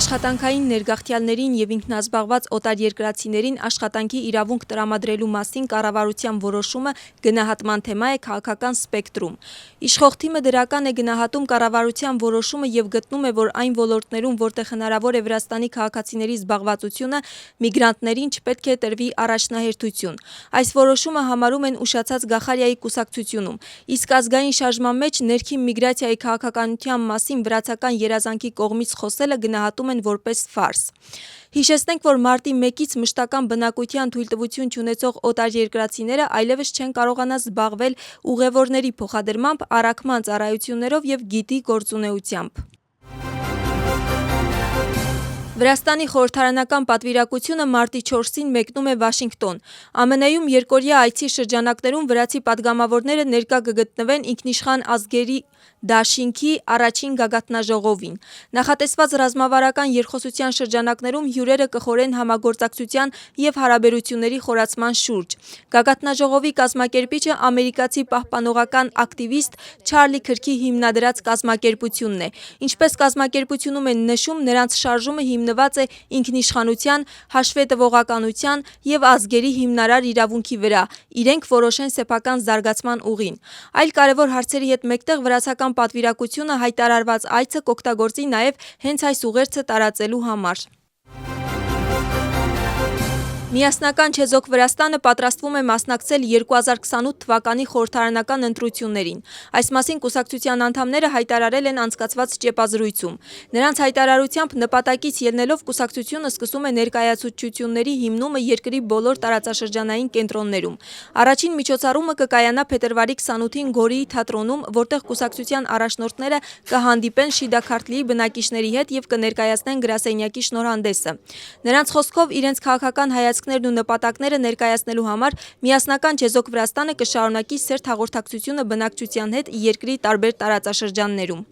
Աշխատանքային ներգաղթյալներին եւ ինքնազբաղված օտարերկրացիներին աշխատանքի իրավունք տրամադրելու մասին կառավարության որոշումը գնահատման թեմա է քաղաքական սպեկտրում։ Իշխող թիմը դրական է գնահատում կառավարության որոշումը եւ գտնում է, որ այն ոլորտներում, որտեղ հնարավոր է Վրաստանի քաղաքացիների զբաղվածությունը, միգրանտներին չպետք է տրվի առաջնահերթություն։ Այս որոշումը համարում են ուշացած Գախարիայի կուսակցությունում, իսկ ազգային շարժման մեջ ներքին միգրացիայի քաղաքականության մասին վրացական երազանքի կողմից խոսելը գնահատում են որպես ֆարս։ Հիշեցնենք, որ մարտի 1-ից մշտական բնակության թույլտվություն չունեցող օտարերկրացիները այլևս չեն կարողանա զբաղվել ուղևորների փոխադրմամբ, առաքման ծառայություններով եւ գիդի գործունեությամբ։ Վրաստանի խորհրդարանական պատվիրակությունը մարտի 4-ին մեկնում է Վաշինգտոն։ ԱՄՆ-ում երկօրյա այցի շրջանակներում վրացի պատգամավորները ներկա կգտնվեն ինքնիշխան ազգերի դաշինքի առաջին գագաթնաժողովին։ Նախատեսված ռազմավարական երկխոսության շրջանակներում հյուրերը կխորեն համագործակցության եւ հարաբերությունների խորացման շուրջ։ Գագաթնաժողովի կազմակերպիչը ամերիկացի պահպանողական ակտիվիստ Չարլի Քրքի հիմնադրած կազմակերպությունն է։ Ինչպես կազմակերպությունում են նշում, նրանց շարժումը հիմնված է ինքնիշխանության, հաշվետվողականության եւ ազգերի հիմնարար իրավունքի վրա, իրենք որոշեն սեփական զարգացման ուղին։ Այլ կարևոր հարցերի հետ մեկտեղ վրացական պատվիրակությունը հայտարարված այցը կօգտագործի նաեւ հենց այս ուղերձը տարածելու համար։ Միասնական չեզոք Վրաստանը պատրաստվում է մասնակցել 2028 թվականի խորհրդարանական ընտրություններին։ Այս մասին կուսակցության անդամները հայտարարել են անցկացված ճեպազրույցում։ Նրանց հայտարարությամբ նպատակից ելնելով կուսակցությունը սկսում է ներկայացուցչությունների հիմնումը երկրի բոլոր տարածաշրջանային կենտրոններում։ Առաջին միջոցառումը կկայանա փետրվարի 28-ին Գորիի թատրոնում, որտեղ կուսակցության առաջնորդները կհանդիպեն Շիդաքարթլիի բնակիչների հետ եւ կներկայացնեն գրասենյակի շնորհանդեսը։ Նրանց խոսքով իրենց քաղաքական հայացքներն ու նպատակները ներկայացնելու համար միասնական չեզոք Վրաստանը կշարունակի սերտ հաղորդակցությունը բնակչության հետ երկրի տարբեր տարածաշրջաններում։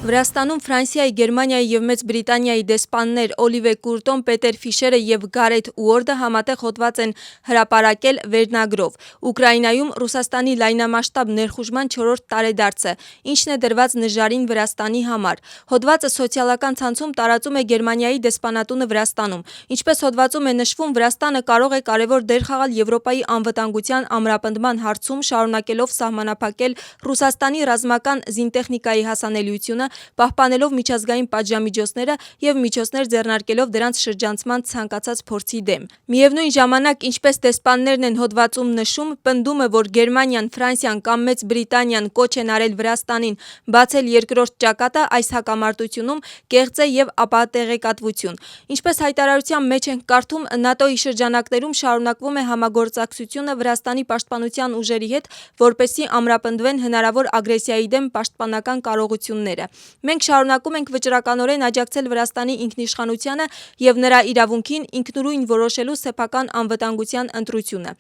Վրաստանում Ֆրանսիայի, Գերմանիայի եւ Մեծ Բրիտանիայի դեսպաններ Օլիվե Կուրտոն, Պետեր Ֆիշերը եւ Գարեթ Ուորդը համատեղ հոդված են հրապարակել վերնագրով «Ուկրաինայում Ռուսաստանի լայնամասշտաբ ներխուժման 4-րդ տարեդարձը, ինչն է դրված նժարին Վրաստանի համար»։ Հոդվածը սոցիալական ցանցում տարածում է Գերմանիայի դեսպանատունը Վրաստանում։ Ինչպես հոդվածում է նշվում, Վրաստանը կարող է կարևոր դեր խաղալ Եվրոպայի անվտանգության ամրապնդման հարցում, շարունակելով սահմանափակել Ռուսաստանի ռազմական զինտեխնիկայի հասանելիությունը, պահպանելով միջազգային պատժամիջոցները եւ միջոցներ ձեռնարկելով դրանց շրջանցման ցանկացած փորձի դեմ։ Միևնույն ժամանակ, ինչպես դեսպաններն են հոդվածում նշում, պնդումը, որ Գերմանիան, Ֆրանսիան կամ Մեծ Բրիտանիան կոչ են արել Վրաստանին բացել երկրորդ ճակատը այս հակամարտությունում, կեղծ է եւ ապատեղեկատվություն։ Ինչպես հայտարարության մեջ ենք կարդում, ՆԱՏՕ-ի շրջանակներում շարունակվում է համագործակցությունը Վրաստանի պաշտպանության ուժերի հետ, որպեսզի ամրապնդվեն հնարավոր ագրեսիայի դեմ պաշտպանական կարողությունները։ Մենք շարունակում ենք վճռականորեն աջակցել Վրաստանի ինքնիշխանությանը եւ նրա իրավունքին ինքնուրույն որոշելու սեփական անվտանգության ընտրությունը։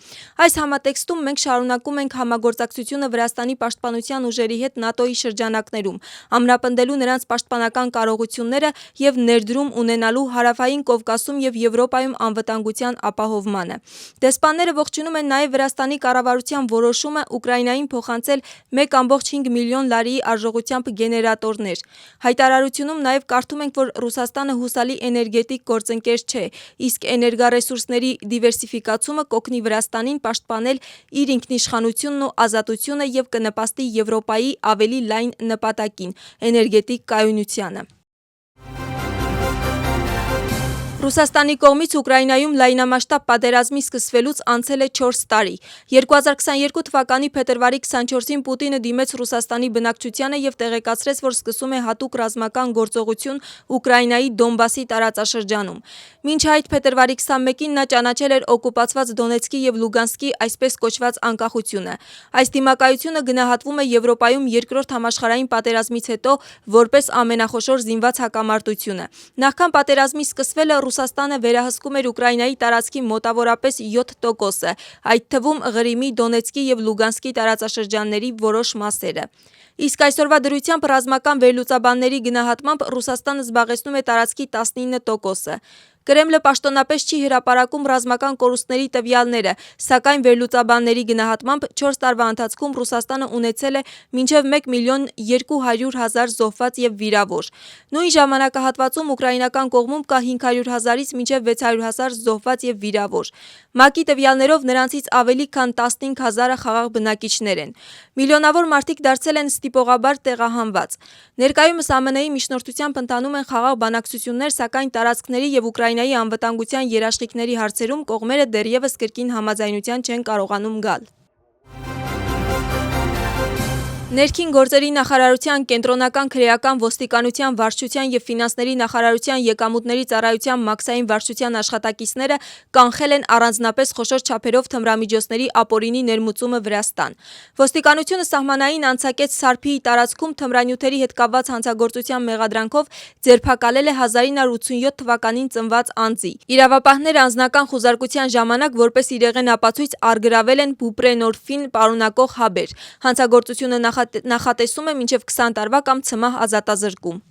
Այս համատեքստում մենք շարունակում ենք համագործակցությունը Վրաստանի պաշտպանության ուժերի հետ ՆԱՏՕ-ի շրջանակներում, ամրապնդելու նրանց պաշտպանական կարողությունները եւ ներդրում ունենալու Հարավային Կովկասում եւ Եվրոպայում անվտանգության ապահովմանը։ Դեսպանները ողջունում են նաեւ Վրաստանի կառավարության որոշումը Ուկրաինային փոխանցել 1.5 միլիոն լարիի արժողությամբ գեներատորներ։ Հայտարարությունում նաև կարդում ենք, որ Ռուսաստանը հուսալի էներգետիկ գործընկեր չէ, իսկ էներգառեսուրսների դիվերսիֆիկացումը կօգնի Վրաստանին պաշտպանել իր ինքնիշխանությունն ու ազատությունը եւ կնպաստի Եվրոպայի ավելի լայն նպատակին՝ էներգետիկ կայունությանը։ Ռուսաստանի կողմից Ուկրաինայում լայնամասշտաբ պատերազմի սկսվելուց անցել է 4 տարի։ 2022 թվականի փետրվարի 24-ին Պուտինը դիմեց Ռուսաստանի բնակչությանը եւ տեղեկացրեց, որ սկսում է հատուկ ռազմական գործողություն Ուկրաինայի Դոնբասի տարածաշրջանում։ Մինչ այդ փետրվարի 21-ին նա ճանաչել էր օկուպացված Դոնեցկի եւ Լուգանսկի այսպես կոչված անկախությունը։ Այս դիմակայությունը գնահատվում է Եվրոպայում երկրորդ համաշխարհային պատերազմից հետո որպես ամենախոշոր զինված հակամարտությունը։ Նախքան պատերազմի սկսվելը Ռուսաստանը վերահսկում էր Ուկրաինայի տարածքի մոտավորապես 7%-ը, այդ թվում Ղրիմի, Դոնեցկի եւ Լուգանսկի տարածաշրջանների որոշ մասերը։ Իսկ այսօրվա դրությամբ ռազմական վերլուծաբանների գնահատմամբ Ռուսաստանը զբաղեցնում է տարածքի 19%-ը։ Կրեմլը պաշտոնապես չի հրապարակում ռազմական կորուստների տվյալները, սակայն վերլուծաբանների գնահատմամբ 4 տարվա ընթացքում Ռուսաստանը ունեցել է մինչև 1.200.000 զոհված եւ վիրավոր։ Նույն ժամանակահատվածում ուկրաինական կողմում կա 500.000-ից մինչև 600.000 զոհված եւ վիրավոր։ ՄԱԿ-ի տվյալներով նրանցից ավելի քան 15,000-ը խաղաղ բնակիչներ են։ Միլիոնավոր մարդիկ դարձել են ստիպողաբար տեղահանված։ Ներկայումս ԱՄՆ-ի միջնորդությամբ ընթանում են խաղաղ բանակցություններ, սակայն տարածքների եւ Ուկրաինայի անվտանգության երաշխիքների հարցերում կողմերը դեռևս կրկին համաձայնության չեն կարողանում գալ։ Ներքին գործերի նախարարության, կենտրոնական քրեական ոստիկանության, վարչության եւ ֆինանսների նախարարության եկամուտների ծառայության մաքսային վարչության աշխատակիցները կանխել են առանձնապես խոշոր չափերով թմրամիջոցների ապօրինի ներմուծումը Վրաստան։ Ոստիկանությունը սահմանային անցակեց Սարփիի տարածքում թմրանյութերի հետ կապված հանցագործության մեղադրանքով ձերբակալել է 1987 թվականին ծնված անձի։ Իրավապահները անձնական խուզարկության ժամանակ որպես իրեղեն ապացույց առգրավել են բուպրենորֆին պարունակող հաբեր։ Հանցագործությունը նախատեսում է մինչև 20 տարվա կամ ցմահ ազատազրկում։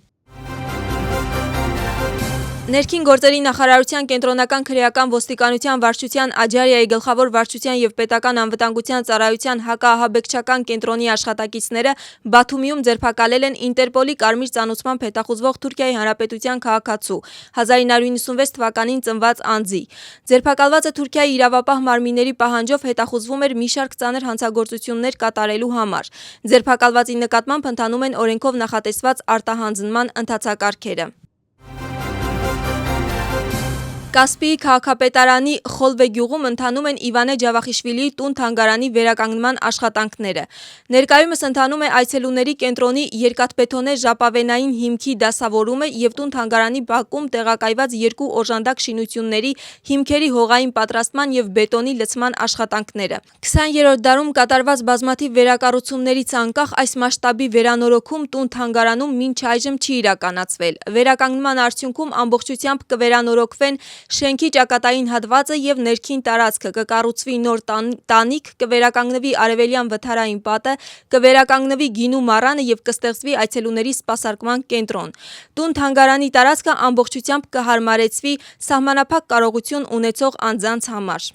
Ներքին գործերի նախարարության, կենտրոնական քրեական ոստիկանության, վարչության, Աջարիայի գլխավոր վարչության եւ պետական անվտանգության ծառայության հակաահաբեկչական կենտրոնի աշխատակիցները Բաթումիում ձերբակալել են Ինտերպոլի կարմիր ծանուցմամբ հետախուզվող Թուրքիայի Հանրապետության քաղաքացու 1996 թվականին ծնված անձի։ Ձերբակալվածը Թուրքիայի իրավապահ մարմինների պահանջով հետախուզվում էր մի շարք ծանր հանցագործություններ կատարելու համար։ Ձերբակալվածի նկատմամբ ընթանում են օրենքով նախատեսված արտահանձնման ընթացակարգերը։ Կասպիի քաղաքապետարանի Խոլվե գյուղում ընթանում են Իվանե Ջավախիշվիլիի տուն-թանգարանի վերականգնման աշխատանքները։ Ներկայումս ընթանում է այցելուների կենտրոնի երկաթբետոնե ժապավենային հիմքի դասավորումը եւ տուն-թանգարանի բակում տեղակայված երկու օժանդակ շինությունների հիմքերի հողային պատրաստման եւ բետոնի լցման աշխատանքները։ 20-րդ դարում կատարված բազմաթիվ վերակառուցումներից անկախ այս մասշտաբի վերանորոգում տուն-թանգարանում մինչ այժմ չի իրականացվել։ Վերականգնման արդյունքում ամբողջությամբ կվերանորոգվեն շենքի ճակատային հատվածը եւ ներքին տարածքը, կկառուցվի նոր տանիք, կվերականգնվի արևելյան վթարային պատը, կվերականգնվի գինու մառանը եւ կստեղծվի այցելուների սպասարկման կենտրոն։ Տուն-թանգարանի տարածքը ամբողջությամբ կհարմարեցվի սահմանափակ կարողություն ունեցող անձանց համար։